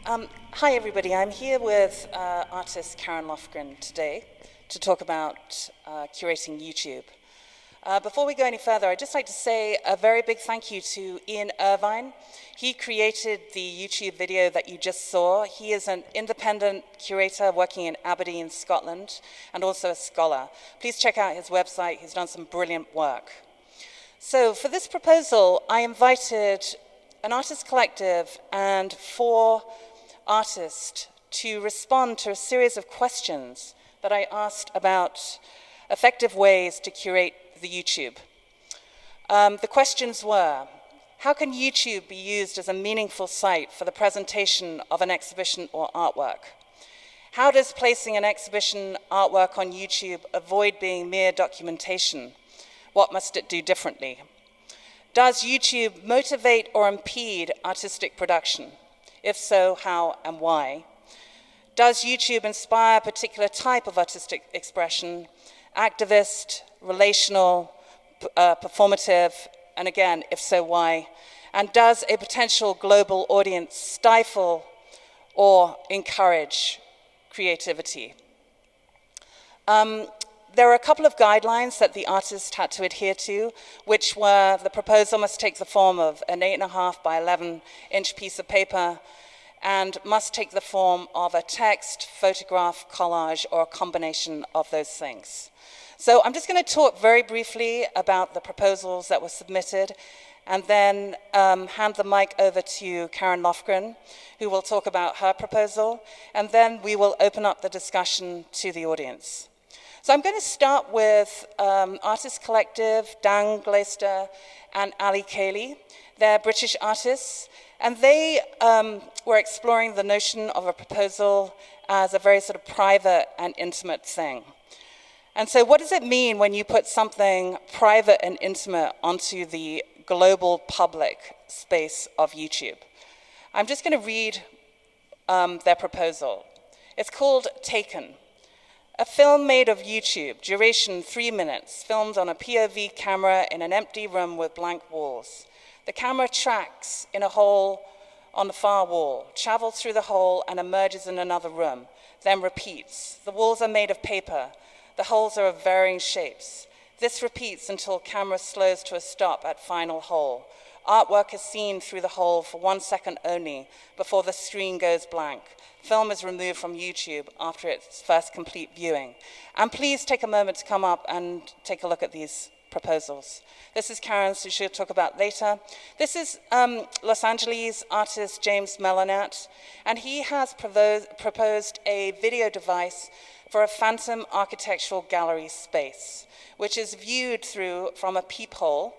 Hi everybody, I'm here with artist Karen Lofgren today to talk about curating YouTube. Before we go any further, I'd just like to say a very big thank you to Ian Irvine. He created the YouTube video that you just saw. He is an independent curator working in Aberdeen, Scotland, and also a scholar. Please check out his website, he's done some brilliant work. So for this proposal, I invited an artist collective and 4 artists to respond to a series of questions that I asked about effective ways to curate the YouTube. The questions were, how can YouTube be used as a meaningful site for the presentation of an exhibition or artwork? How does placing an exhibition artwork on YouTube avoid being mere documentation? What must it do differently? Does YouTube motivate or impede artistic production? If so, how and why? Does YouTube inspire a particular type of artistic expression, activist, relational, performative, and again, if so, why? And does a potential global audience stifle or encourage creativity? There are a couple of guidelines that the artist had to adhere to, which were the proposal must take the form of an 8.5 by 11-inch piece of paper and must take the form of a text, photograph, collage, or a combination of those things. So I'm just going to talk very briefly about the proposals that were submitted and then hand the mic over to Karen Lofgren, who will talk about her proposal, and then we will open up the discussion to the audience. So I'm going to start with Artist Collective, Dan Glaister and Ali Cayley. They're British artists, and they were exploring the notion of a proposal as a very sort of private and intimate thing. And so what does it mean when you put something private and intimate onto the global public space of YouTube? I'm just going to read their proposal. It's called Taken. A film made of YouTube, duration 3 minutes, filmed on a POV camera in an empty room with blank walls. The camera tracks in a hole on the far wall, travels through the hole and emerges in another room, then repeats. The walls are made of paper. The holes are of varying shapes. This repeats until camera slows to a stop at final hole. Artwork is seen through the hole for 1 second only before the screen goes blank. Film is removed from YouTube after its first complete viewing. And please take a moment to come up and take a look at these proposals. This is Karen's, who she'll talk about later. This is Los Angeles artist James Melanat, and he has proposed a video device for a phantom architectural gallery space, which is viewed from a peephole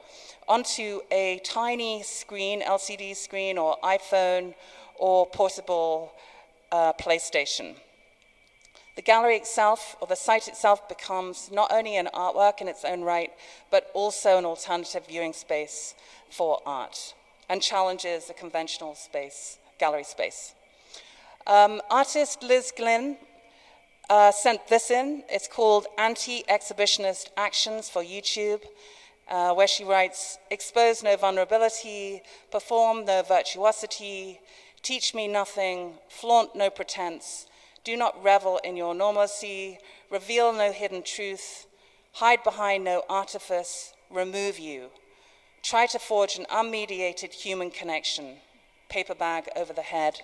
onto a tiny screen, LCD screen or iPhone or portable PlayStation. The gallery itself, or the site itself, becomes not only an artwork in its own right, but also an alternative viewing space for art, and challenges the conventional gallery space. Artist Liz Glynn sent this in. It's called Anti-Exhibitionist Actions for YouTube, where she writes, expose no vulnerability, perform no virtuosity, teach me nothing, flaunt no pretense, do not revel in your normalcy, reveal no hidden truth, hide behind no artifice, remove you. Try to forge an unmediated human connection, paper bag over the head, ?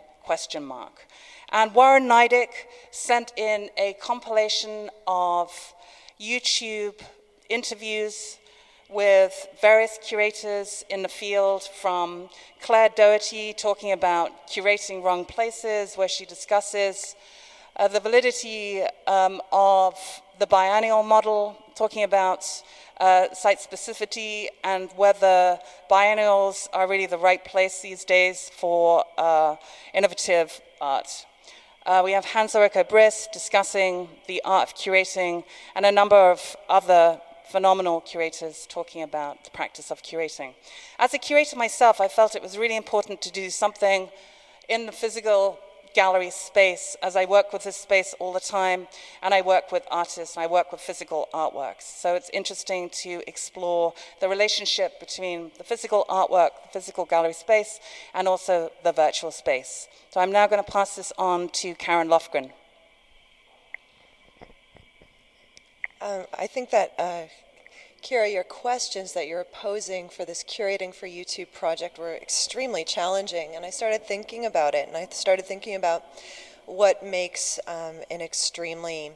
And Warren Neidick sent in a compilation of YouTube interviews with various curators in the field, from Claire Doherty talking about curating wrong places, where she discusses the validity of the biennial model, talking about site specificity and whether biennials are really the right place these days for innovative art. We have Hans-Ulrich Briss discussing the art of curating, and a number of other phenomenal curators talking about the practice of curating. As a curator myself, I felt it was really important to do something in the physical gallery space, as I work with this space all the time, and I work with artists, and I work with physical artworks. So it's interesting to explore the relationship between the physical artwork, the physical gallery space, and also the virtual space. So I'm now going to pass this on to Karen Lofgren. I think that, Ciara, your questions that you're posing for this Curating for YouTube project were extremely challenging, and I started thinking about it, and I started thinking about what makes an extremely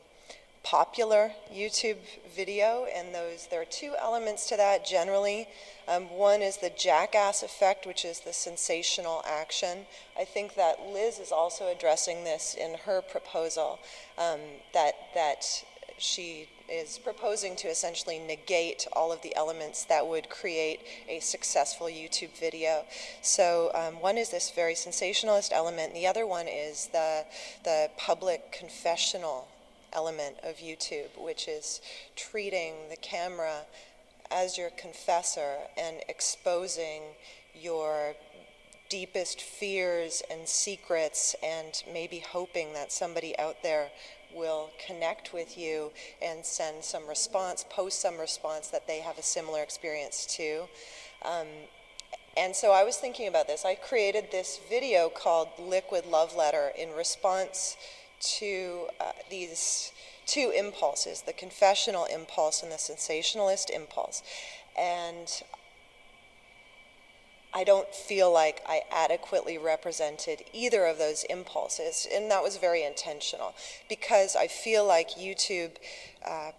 popular YouTube video, and there are two elements to that generally. One is the jackass effect, which is the sensational action. I think that Liz is also addressing this in her proposal, that she is proposing to essentially negate all of the elements that would create a successful YouTube video. So one is this very sensationalist element, and the other one is the public confessional element of YouTube, which is treating the camera as your confessor and exposing your deepest fears and secrets, and maybe hoping that somebody out there will connect with you and send some response, post some response that they have a similar experience too. And so I was thinking about this. I created this video called Liquid Love Letter in response to these two impulses, the confessional impulse and the sensationalist impulse. And I don't feel like I adequately represented either of those impulses, and that was very intentional, because I feel like YouTube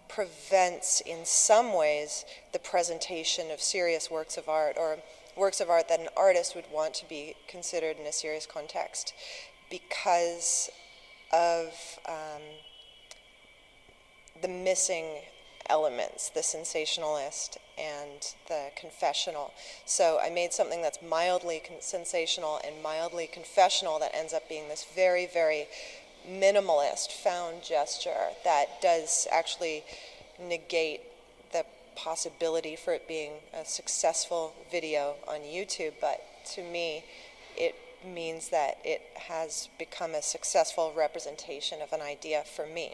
prevents, in some ways, the presentation of serious works of art, or works of art that an artist would want to be considered in a serious context, because of the missing elements, the sensationalist and the confessional. So I made something that's mildly sensational and mildly confessional that ends up being this very, very minimalist found gesture that does actually negate the possibility for it being a successful video on YouTube. But to me, it means that it has become a successful representation of an idea for me.